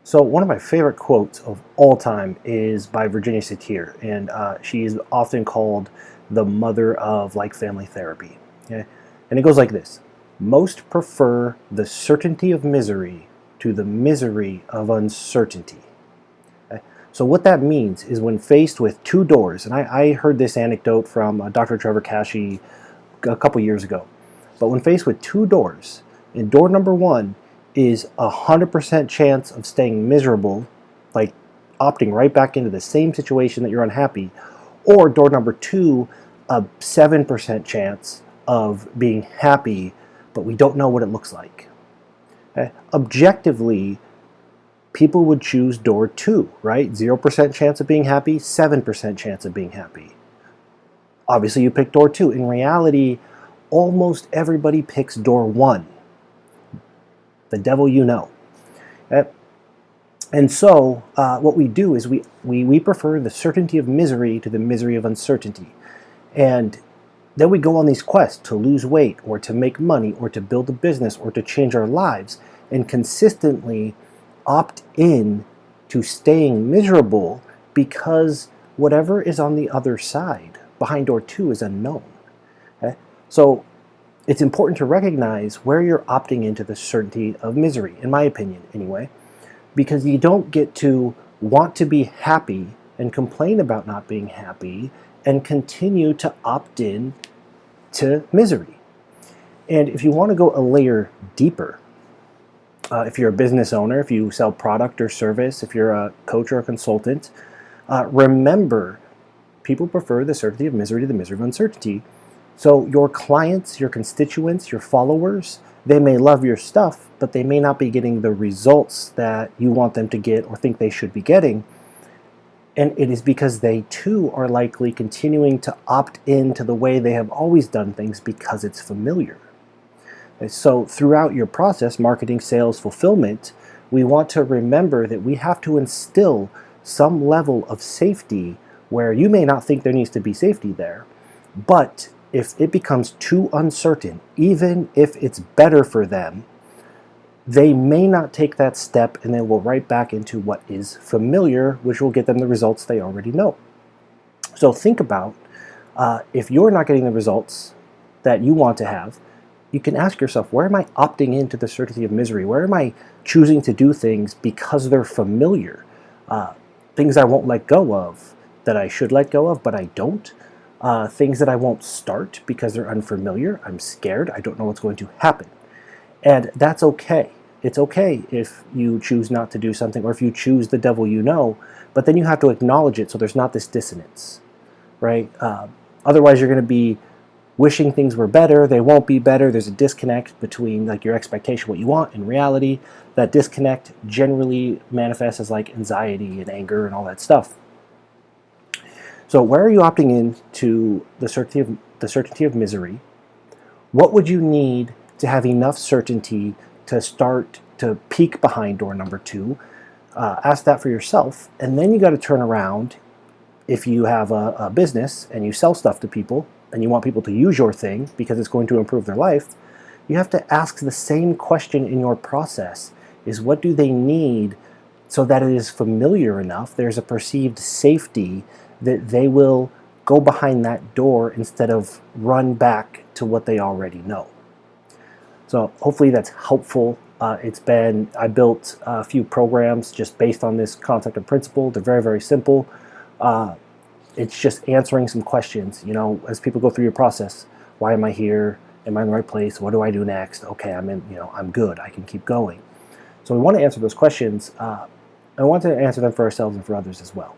So one of my favorite quotes of all time is by Virginia Satir, and she is often called the mother of family therapy. Okay? And it goes like this: most prefer the certainty of misery to the misery of uncertainty. Okay? So what that means is when faced with two doors, and I heard this anecdote from Dr. Trevor Kashey a couple years ago, but when faced with two doors, and door number one is 100% chance of staying miserable, like opting right back into the same situation that you're unhappy, or door number two, a 7% chance of being happy, but we don't know what it looks like. Okay? Objectively, people would choose door two, right? 0% chance of being happy, 7% chance of being happy. Obviously, you pick door two. In reality, almost everybody picks door one. The devil you know. Okay? And so what we do is we prefer the certainty of misery to the misery of uncertainty. And then we go on these quests to lose weight or to make money or to build a business or to change our lives and consistently opt in to staying miserable because whatever is on the other side behind door two is unknown. Okay? So it's important to recognize where you're opting into the certainty of misery, in my opinion anyway, because you don't get to want to be happy and complain about not being happy and continue to opt in to misery. And if you want to go a layer deeper, if you're a business owner, if you sell product or service, if you're a coach or a consultant, remember, people prefer the certainty of misery to the misery of uncertainty. So your clients, your constituents, your followers, they may love your stuff, but they may not be getting the results that you want them to get or think they should be getting. And it is because they too are likely continuing to opt into the way they have always done things because it's familiar. And so throughout your process, marketing, sales, fulfillment, we want to remember that we have to instill some level of safety where you may not think there needs to be safety there, but if it becomes too uncertain, even if it's better for them, they may not take that step and they will right back into what is familiar, which will get them the results they already know. So think about if you're not getting the results that you want to have, you can ask yourself, where am I opting into the certainty of misery? Where am I choosing to do things because they're familiar? Things I won't let go of that I should let go of, but I don't. Things that I won't start because they're unfamiliar. I'm scared. I don't know what's going to happen. And that's okay. It's okay if you choose not to do something or if you choose the devil you know, but then you have to acknowledge it so there's not this dissonance, right? Otherwise, you're going to be wishing things were better. They won't be better. There's a disconnect between your expectation, what you want, and reality. That disconnect generally manifests as anxiety and anger and all that stuff. So where are you opting in to the certainty of misery? What would you need to have enough certainty to start to peek behind door number two? Ask that for yourself, and then you got to turn around. If you have a business and you sell stuff to people and you want people to use your thing because it's going to improve their life, you have to ask the same question in your process: is what do they need so that it is familiar enough, there's a perceived safety that they will go behind that door instead of run back to what they already know. So hopefully that's helpful. I built a few programs just based on this concept and principle. They're very, very simple. It's just answering some questions, as people go through your process. Why am I here? Am I in the right place? What do I do next? Okay, I'm good. I can keep going. So we want to answer those questions. I want to answer them for ourselves and for others as well.